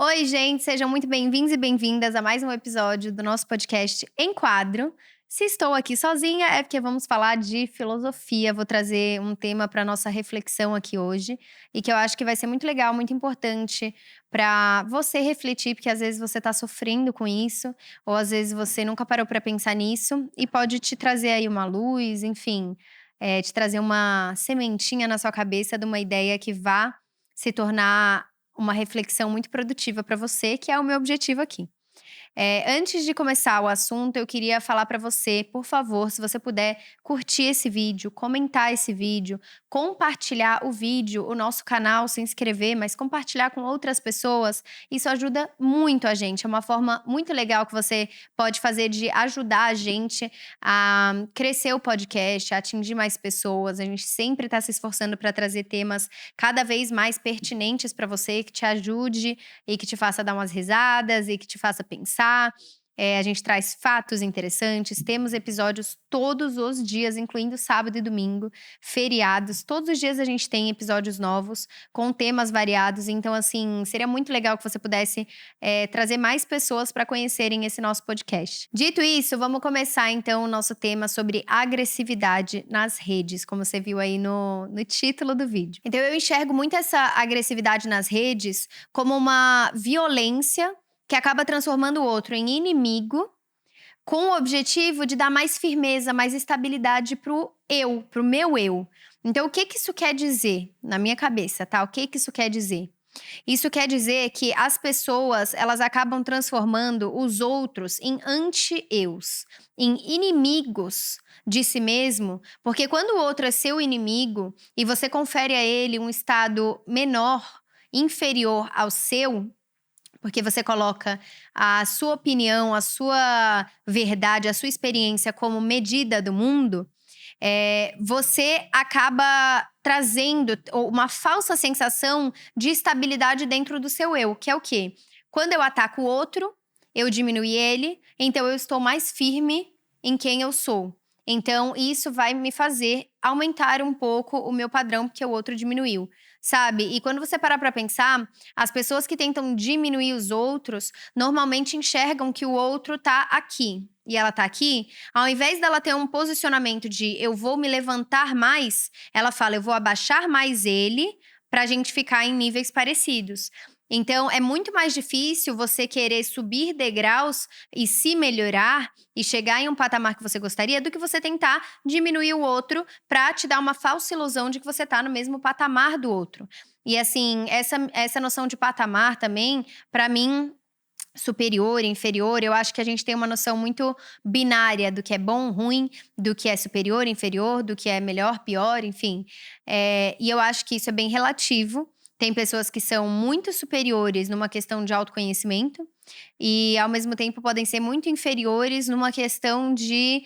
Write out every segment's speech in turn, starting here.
Oi, gente, sejam muito bem-vindos e bem-vindas a mais um episódio do nosso podcast Em Quadro. Se estou aqui sozinha, é porque vamos falar de filosofia. Vou trazer um tema para nossa reflexão aqui hoje e que eu acho que vai ser muito legal, muito importante para você refletir, porque às vezes você está sofrendo com isso, ou às vezes você nunca parou para pensar nisso e pode te trazer aí uma luz, enfim, te trazer uma sementinha na sua cabeça de uma ideia que vá se tornar uma reflexão muito produtiva para você, que é o meu objetivo aqui. Antes de começar o assunto, eu queria falar para você, por favor, se você puder curtir esse vídeo, comentar esse vídeo, compartilhar o vídeo, o nosso canal, se inscrever, mas compartilhar com outras pessoas, isso ajuda muito a gente. É uma forma muito legal que você pode fazer de ajudar a gente a crescer o podcast, a atingir mais pessoas. A gente sempre está se esforçando para trazer temas cada vez mais pertinentes para você, que te ajude e que te faça dar umas risadas e que te faça pensar. A gente traz fatos interessantes, temos episódios todos os dias, incluindo sábado e domingo, feriados. Todos os dias a gente tem episódios novos, com temas variados. Então, assim, seria muito legal que você pudesse trazer mais pessoas para conhecerem esse nosso podcast. Dito isso, vamos começar então o nosso tema sobre agressividade nas redes, como você viu aí no título do vídeo. Então, eu enxergo muito essa agressividade nas redes como uma violência que acaba transformando o outro em inimigo, com o objetivo de dar mais firmeza, mais estabilidade pro meu eu. Então, o que que isso quer dizer na minha cabeça, tá? O que que isso quer dizer? Isso quer dizer que as pessoas, elas acabam transformando os outros em anti-eus, em inimigos de si mesmo, porque quando o outro é seu inimigo e você confere a ele um estado menor, inferior ao seu, porque você coloca a sua opinião, a sua verdade, a sua experiência como medida do mundo, você acaba trazendo uma falsa sensação de estabilidade dentro do seu eu, que é o quê? Quando eu ataco o outro, eu diminui ele, então eu estou mais firme em quem eu sou. Então, isso vai me fazer aumentar um pouco o meu padrão, porque o outro diminuiu, sabe? E quando você parar pra pensar, as pessoas que tentam diminuir os outros, normalmente enxergam que o outro tá aqui. E ela tá aqui, ao invés dela ter um posicionamento de eu vou me levantar mais, ela fala eu vou abaixar mais ele pra gente ficar em níveis parecidos. Então, é muito mais difícil você querer subir degraus e se melhorar e chegar em um patamar que você gostaria do que você tentar diminuir o outro pra te dar uma falsa ilusão de que você tá no mesmo patamar do outro. E assim, essa noção de patamar também, pra mim, superior, inferior, eu acho que a gente tem uma noção muito binária do que é bom, ruim, do que é superior, inferior, do que é melhor, pior, enfim. E eu acho que isso é bem relativo. Tem pessoas que são muito superiores numa questão de autoconhecimento e, ao mesmo tempo, podem ser muito inferiores numa questão de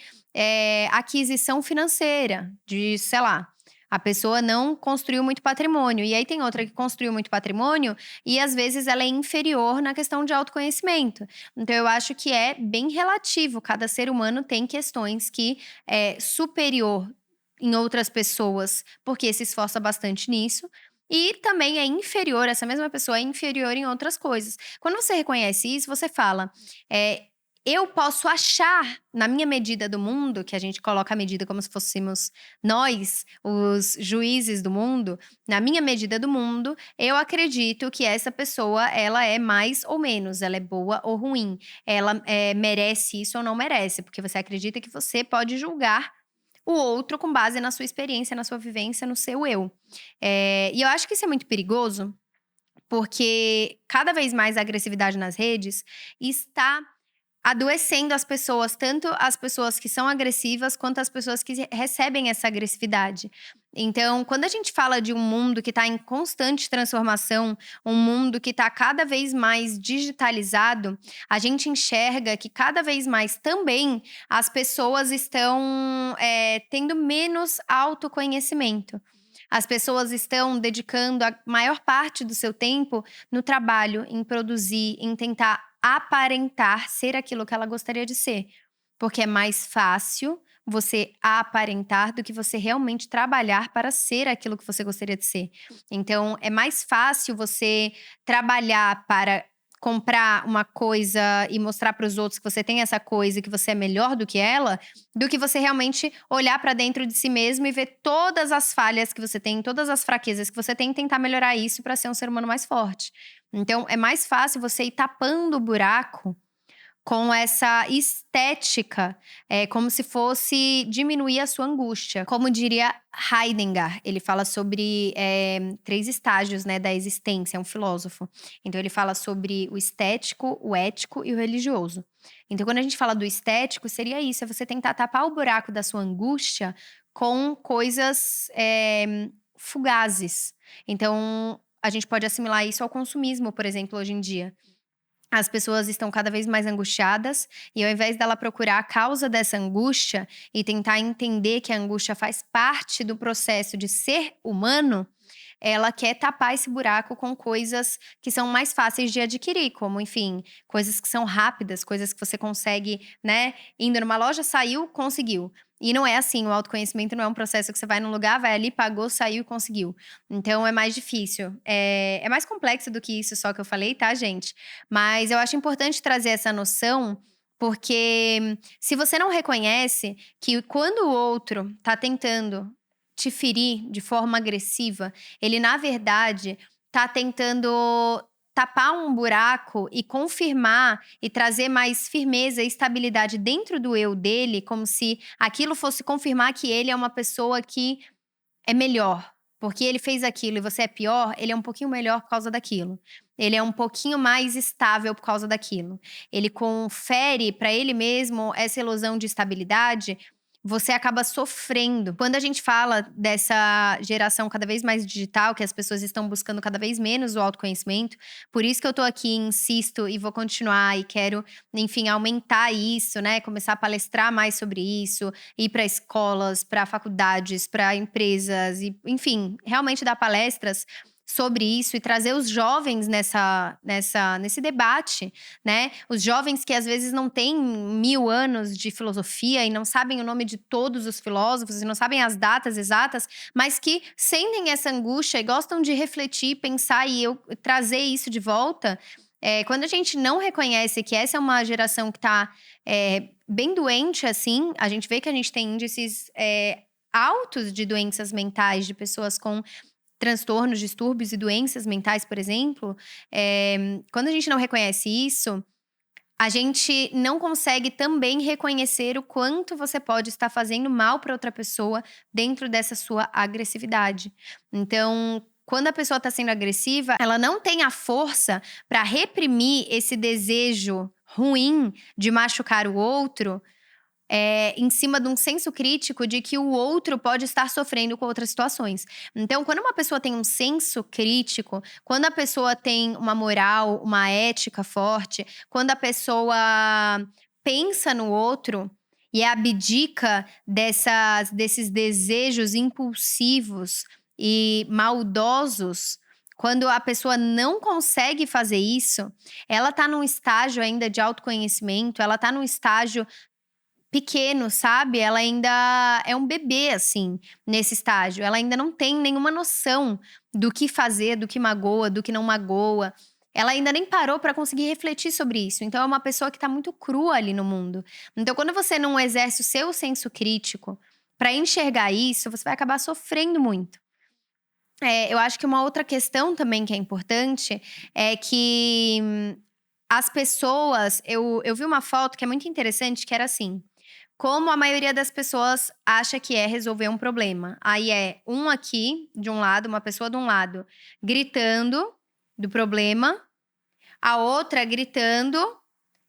aquisição financeira, de, sei lá, a pessoa não construiu muito patrimônio. E aí tem outra que construiu muito patrimônio e às vezes ela é inferior na questão de autoconhecimento. Então eu acho que é bem relativo, cada ser humano tem questões que é superior em outras pessoas, porque se esforça bastante nisso. E também é inferior, essa mesma pessoa é inferior em outras coisas. Quando você reconhece isso, você fala: é, eu posso achar, na minha medida do mundo, que a gente coloca a medida como se fôssemos nós, os juízes do mundo, na minha medida do mundo, eu acredito que essa pessoa, ela é mais ou menos, ela é boa ou ruim, ela merece isso ou não merece, porque você acredita que você pode julgar o outro com base na sua experiência, na sua vivência, no seu eu. E eu acho que isso é muito perigoso, porque cada vez mais a agressividade nas redes está adoecendo as pessoas, tanto as pessoas que são agressivas, quanto as pessoas que recebem essa agressividade. Então, quando a gente fala de um mundo que está em constante transformação, um mundo que está cada vez mais digitalizado, a gente enxerga que cada vez mais também as pessoas estão tendo menos autoconhecimento. As pessoas estão dedicando a maior parte do seu tempo no trabalho, em produzir, em tentar aparentar ser aquilo que ela gostaria de ser. Porque é mais fácil você aparentar do que você realmente trabalhar para ser aquilo que você gostaria de ser. Então, é mais fácil você trabalhar para comprar uma coisa e mostrar para os outros que você tem essa coisa e que você é melhor do que ela, do que você realmente olhar para dentro de si mesmo e ver todas as falhas que você tem, todas as fraquezas que você tem e tentar melhorar isso para ser um ser humano mais forte. Então, é mais fácil você ir tapando o buraco com essa estética, como se fosse diminuir a sua angústia. Como diria Heidegger, ele fala sobre 3 estágios, né, da existência, é um filósofo. Então ele fala sobre o estético, o ético e o religioso. Então quando a gente fala do estético, seria isso, é você tentar tapar o buraco da sua angústia com coisas, fugazes. Então a gente pode assimilar isso ao consumismo, por exemplo, hoje em dia. As pessoas estão cada vez mais angustiadas e ao invés dela procurar a causa dessa angústia e tentar entender que a angústia faz parte do processo de ser humano, ela quer tapar esse buraco com coisas que são mais fáceis de adquirir, como, enfim, coisas que são rápidas, coisas que você consegue, né, indo numa loja, saiu, conseguiu. E não é assim, o autoconhecimento não é um processo que você vai num lugar, vai ali, pagou, saiu e conseguiu. Então é mais difícil. É mais complexo do que isso só que eu falei, tá, gente? Mas eu acho importante trazer essa noção, porque se você não reconhece que quando o outro tá tentando te ferir de forma agressiva, ele na verdade tá tentando tapar um buraco e confirmar e trazer mais firmeza e estabilidade dentro do eu dele, como se aquilo fosse confirmar que ele é uma pessoa que é melhor. Porque ele fez aquilo e você é pior, ele é um pouquinho melhor por causa daquilo. Ele é um pouquinho mais estável por causa daquilo. Ele confere para ele mesmo essa ilusão de estabilidade, você acaba sofrendo. Quando a gente fala dessa geração cada vez mais digital, que as pessoas estão buscando cada vez menos o autoconhecimento, por isso que eu tô aqui, insisto e vou continuar e quero, enfim, aumentar isso, né? Começar a palestrar mais sobre isso, ir para escolas, para faculdades, para empresas e, enfim, realmente dar palestras sobre isso e trazer os jovens nesse debate, né? Os jovens que às vezes não têm 1000 anos de filosofia e não sabem o nome de todos os filósofos e não sabem as datas exatas, mas que sentem essa angústia e gostam de refletir, pensar e eu trazer isso de volta. Quando a gente não reconhece que essa é uma geração que está bem doente, assim, a gente vê que a gente tem índices altos de doenças mentais, de pessoas com transtornos, distúrbios e doenças mentais, por exemplo. Quando a gente não reconhece isso, a gente não consegue também reconhecer o quanto você pode estar fazendo mal para outra pessoa dentro dessa sua agressividade. Então, quando a pessoa está sendo agressiva, ela não tem a força para reprimir esse desejo ruim de machucar o outro, em cima de um senso crítico de que o outro pode estar sofrendo com outras situações. Então, quando uma pessoa tem um senso crítico, quando a pessoa tem uma moral, uma ética forte, quando a pessoa pensa no outro e abdica desses desejos impulsivos e maldosos, quando a pessoa não consegue fazer isso, ela tá num estágio ainda de autoconhecimento, ela tá num estágio pequeno, sabe? Ela ainda é um bebê, assim, nesse estágio. Ela ainda não tem nenhuma noção do que fazer, do que magoa, do que não magoa. Ela ainda nem parou para conseguir refletir sobre isso. Então, é uma pessoa que tá muito crua ali no mundo. Então, quando você não exerce o seu senso crítico para enxergar isso, você vai acabar sofrendo muito. Eu acho que uma outra questão também que é importante é que as pessoas. Eu vi uma foto que é muito interessante, que era assim. Como a maioria das pessoas acha que é resolver um problema. Aí é um aqui, de um lado, uma pessoa de um lado, gritando do problema, a outra gritando,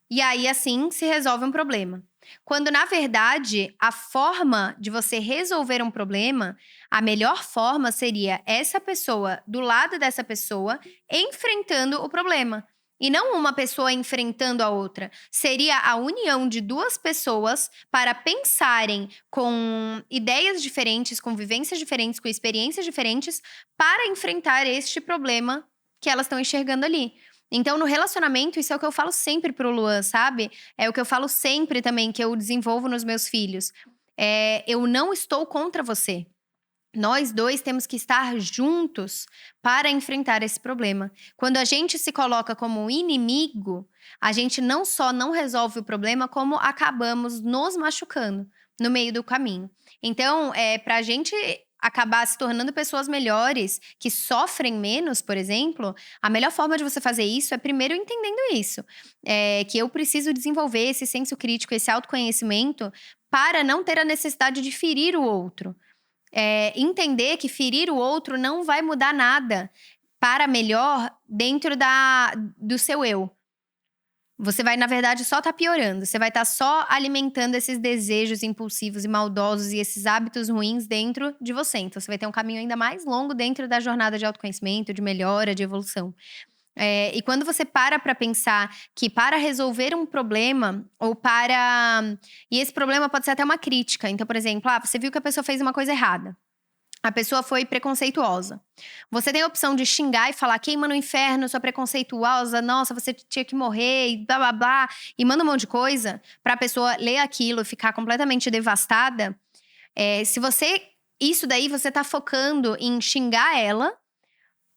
e aí assim se resolve um problema. Quando na verdade, a forma de você resolver um problema, a melhor forma seria essa pessoa do lado dessa pessoa enfrentando o problema. E não uma pessoa enfrentando a outra. Seria a união de duas pessoas para pensarem com ideias diferentes, com vivências diferentes, com experiências diferentes, para enfrentar este problema que elas estão enxergando ali. Então, no relacionamento, isso é o que eu falo sempre pro Luan, sabe? É o que eu falo sempre também, que eu desenvolvo nos meus filhos. Eu não estou contra você. Nós dois temos que estar juntos para enfrentar esse problema. Quando a gente se coloca como inimigo, a gente não só não resolve o problema, como acabamos nos machucando no meio do caminho. Então, para a gente acabar se tornando pessoas melhores, que sofrem menos, por exemplo, a melhor forma de você fazer isso é primeiro entendendo isso. Que eu preciso desenvolver esse senso crítico, esse autoconhecimento, para não ter a necessidade de ferir o outro. Entender que ferir o outro não vai mudar nada para melhor dentro do seu eu. Você vai, na verdade, só tá piorando. Você vai estar só alimentando esses desejos impulsivos e maldosos e esses hábitos ruins dentro de você. Então, você vai ter um caminho ainda mais longo dentro da jornada de autoconhecimento, de melhora, de evolução. E quando você para pensar que para resolver um problema e esse problema pode ser até uma crítica. Então, por exemplo, você viu que a pessoa fez uma coisa errada. A pessoa foi preconceituosa. Você tem a opção de xingar e falar: queima no inferno, sua preconceituosa, nossa, você tinha que morrer e blá blá blá. E manda um monte de coisa pra pessoa ler aquilo e ficar completamente devastada. Isso daí você tá focando em xingar ela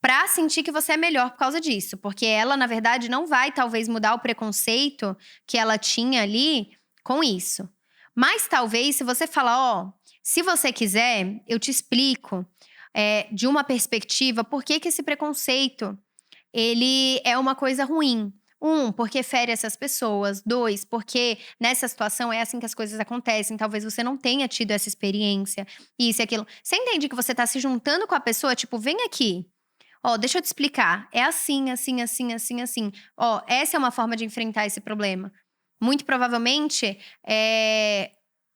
pra sentir que você é melhor por causa disso. Porque ela, na verdade, não vai talvez mudar o preconceito que ela tinha ali com isso. Mas talvez, se você falar, se você quiser, eu te explico de uma perspectiva por que esse preconceito ele é uma coisa ruim. Porque fere essas pessoas. 2, porque nessa situação é assim que as coisas acontecem. Talvez você não tenha tido essa experiência. Isso e aquilo. Você entende que você tá se juntando com a pessoa, tipo, vem aqui. Deixa eu te explicar. É assim, assim, assim, assim, assim. Essa é uma forma de enfrentar esse problema. Muito provavelmente,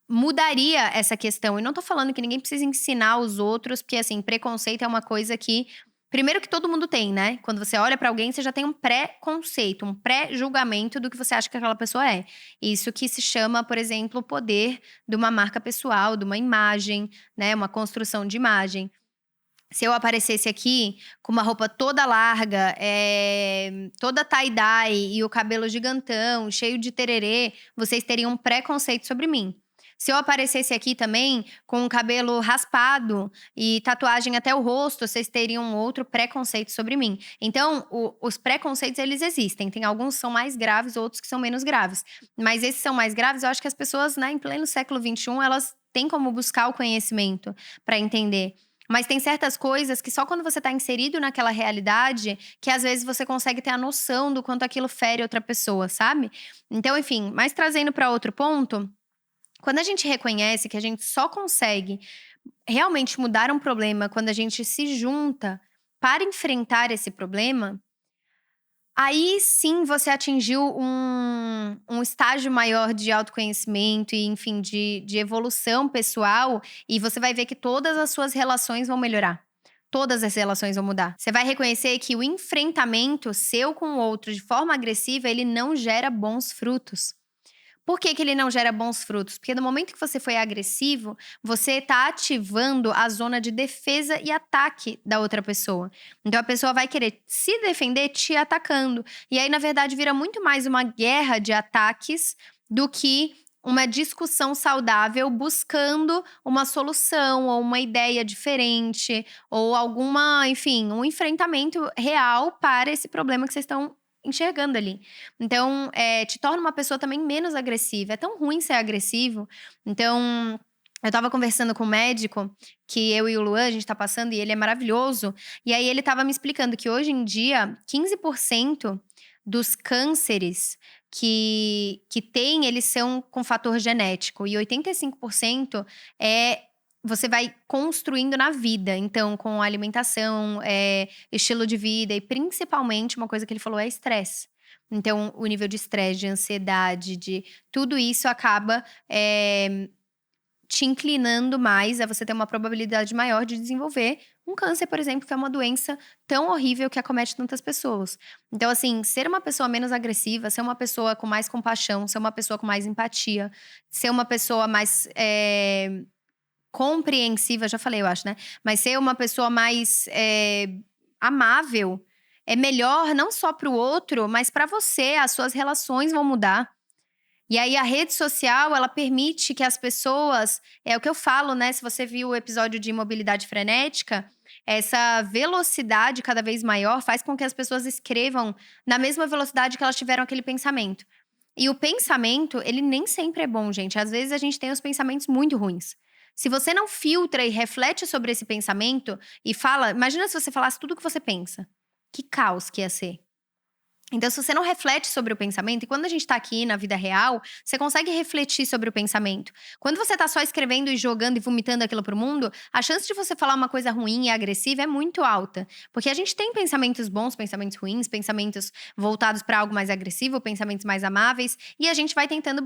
mudaria essa questão. E não tô falando que ninguém precisa ensinar os outros, porque, assim, preconceito é uma coisa que… Primeiro que todo mundo tem, né? Quando você olha pra alguém, você já tem um pré-conceito, um pré-julgamento do que você acha que aquela pessoa é. Isso que se chama, por exemplo, o poder de uma marca pessoal, de uma imagem, né? Uma construção de imagem. Se eu aparecesse aqui com uma roupa toda larga, toda tie-dye e o cabelo gigantão, cheio de tererê, vocês teriam um preconceito sobre mim. Se eu aparecesse aqui também com o cabelo raspado e tatuagem até o rosto, vocês teriam um outro preconceito sobre mim. Então, os preconceitos, eles existem. Tem alguns que são mais graves, outros que são menos graves. Mas esses são mais graves, eu acho que as pessoas, né, em pleno século XXI, elas têm como buscar o conhecimento para entender. Mas tem certas coisas que só quando você tá inserido naquela realidade, que às vezes você consegue ter a noção do quanto aquilo fere outra pessoa, sabe? Então, enfim, mas trazendo para outro ponto, quando a gente reconhece que a gente só consegue realmente mudar um problema quando a gente se junta para enfrentar esse problema, aí sim você atingiu um estágio maior de autoconhecimento e, enfim, de evolução pessoal, e você vai ver que todas as suas relações vão melhorar. Todas as relações vão mudar. Você vai reconhecer que o enfrentamento seu com o outro de forma agressiva, ele não gera bons frutos. Por que ele não gera bons frutos? Porque no momento que você foi agressivo, você está ativando a zona de defesa e ataque da outra pessoa. Então a pessoa vai querer se defender te atacando. E aí, na verdade, vira muito mais uma guerra de ataques do que uma discussão saudável buscando uma solução ou uma ideia diferente ou enfim, um enfrentamento real para esse problema que vocês estão enxergando ali. Então, te torna uma pessoa também menos agressiva. É tão ruim ser agressivo. Então, eu estava conversando com um médico, que eu e o Luan, a gente tá passando, e ele é maravilhoso. E aí ele estava me explicando que hoje em dia, 15% dos cânceres que tem, eles são com fator genético. E 85% você vai construindo na vida. Então, com alimentação, estilo de vida e principalmente uma coisa que ele falou é estresse. Então, o nível de estresse, de ansiedade, de tudo isso acaba te inclinando mais a você ter uma probabilidade maior de desenvolver um câncer, por exemplo, que é uma doença tão horrível que acomete tantas pessoas. Então, assim, ser uma pessoa menos agressiva, ser uma pessoa com mais compaixão, ser uma pessoa com mais empatia, ser uma pessoa mais compreensiva, já falei, eu acho, né? Mas ser uma pessoa mais amável é melhor não só para o outro, mas para você. As suas relações vão mudar. E aí a rede social, ela permite que as pessoas, é o que eu falo, né, se você viu o episódio de mobilidade frenética, essa velocidade cada vez maior faz com que as pessoas escrevam na mesma velocidade que elas tiveram aquele pensamento. E o pensamento, ele nem sempre é bom, gente. Às vezes a gente tem os pensamentos muito ruins. Se você não filtra e reflete sobre esse pensamento e fala, imagina se você falasse tudo o que você pensa. Que caos que ia ser. Então, se você não reflete sobre o pensamento, e quando a gente tá aqui na vida real, você consegue refletir sobre o pensamento. Quando você tá só escrevendo e jogando e vomitando aquilo pro mundo, a chance de você falar uma coisa ruim e agressiva é muito alta. Porque a gente tem pensamentos bons, pensamentos ruins, pensamentos voltados pra algo mais agressivo, pensamentos mais amáveis, e a gente vai tentando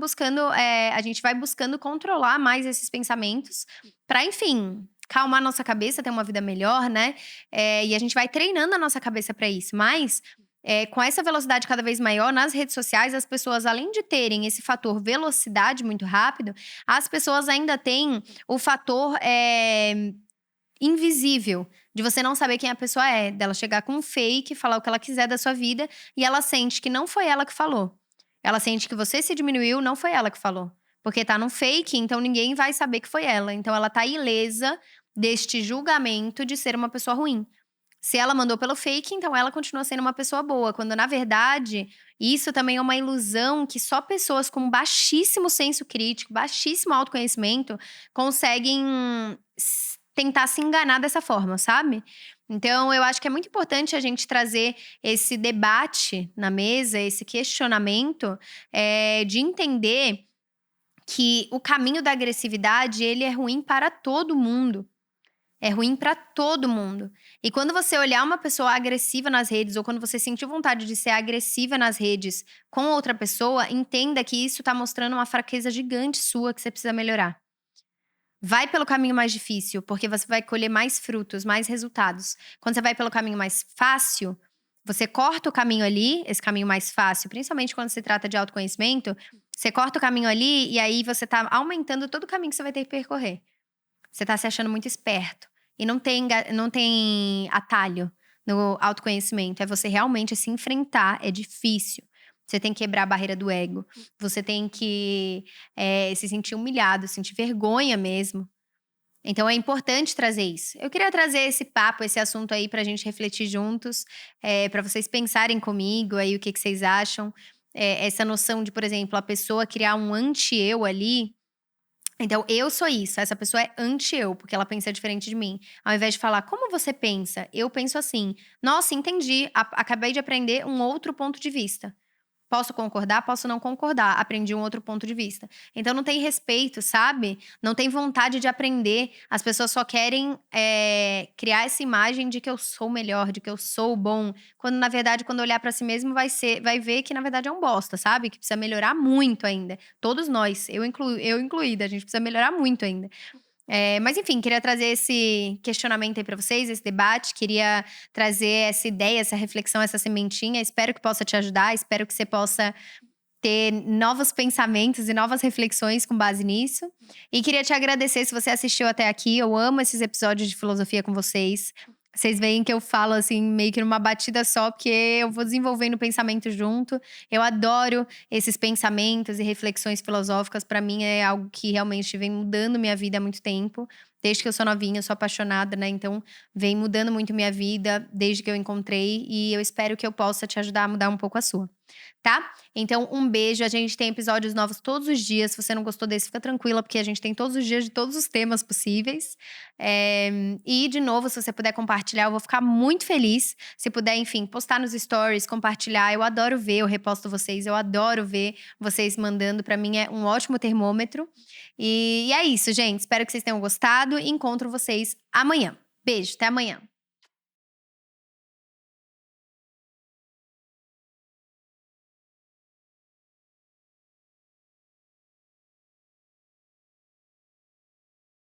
a gente vai buscando controlar mais esses pensamentos pra, enfim, calmar nossa cabeça, ter uma vida melhor, né? E a gente vai treinando a nossa cabeça pra isso. Mas com essa velocidade cada vez maior nas redes sociais, as pessoas, além de terem esse fator velocidade muito rápido, as pessoas ainda têm o fator invisível, de você não saber quem a pessoa é, dela chegar com um fake, falar o que ela quiser da sua vida, e ela sente que não foi ela que falou. Ela sente que você se diminuiu, não foi ela que falou. Porque tá num fake, então ninguém vai saber que foi ela. Então ela tá ilesa deste julgamento de ser uma pessoa ruim. Se ela mandou pelo fake, então ela continua sendo uma pessoa boa, quando na verdade, isso também é uma ilusão que só pessoas com baixíssimo senso crítico, baixíssimo autoconhecimento, conseguem tentar se enganar dessa forma, sabe? Então, eu acho que é muito importante a gente trazer esse debate na mesa, esse questionamento, de entender que o caminho da agressividade, ele é ruim para todo mundo. É ruim pra todo mundo. E quando você olhar uma pessoa agressiva nas redes, ou quando você sentir vontade de ser agressiva nas redes com outra pessoa, entenda que isso tá mostrando uma fraqueza gigante sua que você precisa melhorar. Vai pelo caminho mais difícil, porque você vai colher mais frutos, mais resultados. Quando você vai pelo caminho mais fácil, você corta o caminho ali, esse caminho mais fácil, principalmente quando se trata de autoconhecimento, você corta o caminho ali e aí você tá aumentando todo o caminho que você vai ter que percorrer. Você tá se achando muito esperto. E não tem atalho no autoconhecimento. É você realmente se enfrentar. É difícil. Você tem que quebrar a barreira do ego. Você tem que se sentir humilhado, sentir vergonha mesmo. Então é importante trazer isso. Eu queria trazer esse papo, esse assunto aí pra gente refletir juntos. Pra vocês pensarem comigo aí o que vocês acham. Essa noção de, por exemplo, a pessoa criar um anti-eu ali. Então, eu sou isso, essa pessoa é anti-eu, porque ela pensa diferente de mim. Ao invés de falar, como você pensa? Eu penso assim. Nossa, entendi, acabei de aprender um outro ponto de vista. Posso concordar, posso não concordar. Aprendi um outro ponto de vista. Então não tem respeito, sabe? Não tem vontade de aprender. As pessoas só querem criar essa imagem de que eu sou melhor, de que eu sou bom. Quando, na verdade, quando olhar pra si mesmo, vai ver que, na verdade, é um bosta, sabe? Que precisa melhorar muito ainda. Todos nós, eu incluída, a gente precisa melhorar muito ainda. Mas enfim, queria trazer esse questionamento aí pra vocês, esse debate. Queria trazer essa ideia, essa reflexão, essa sementinha. Espero que possa te ajudar, espero que você possa ter novos pensamentos e novas reflexões com base nisso. E queria te agradecer se você assistiu até aqui. Eu amo esses episódios de filosofia com vocês. Vocês veem que eu falo assim, meio que numa batida só, porque eu vou desenvolvendo o pensamento junto. Eu adoro esses pensamentos e reflexões filosóficas. Pra mim é algo que realmente vem mudando minha vida há muito tempo. Desde que eu sou novinha, eu sou apaixonada, né? Então, vem mudando muito minha vida desde que eu encontrei. E eu espero que eu possa te ajudar a mudar um pouco a sua, tá? Então, um beijo. A gente tem episódios novos todos os dias. Se você não gostou desse, fica tranquila, porque a gente tem todos os dias de todos os temas possíveis. E, de novo, se você puder compartilhar, eu vou ficar muito feliz. Se puder, enfim, postar nos stories, compartilhar. Eu adoro ver, eu reposto vocês. Eu adoro ver vocês mandando. Pra mim é um ótimo termômetro. E é isso, gente. Espero que vocês tenham gostado e encontro vocês amanhã. Beijo, até amanhã.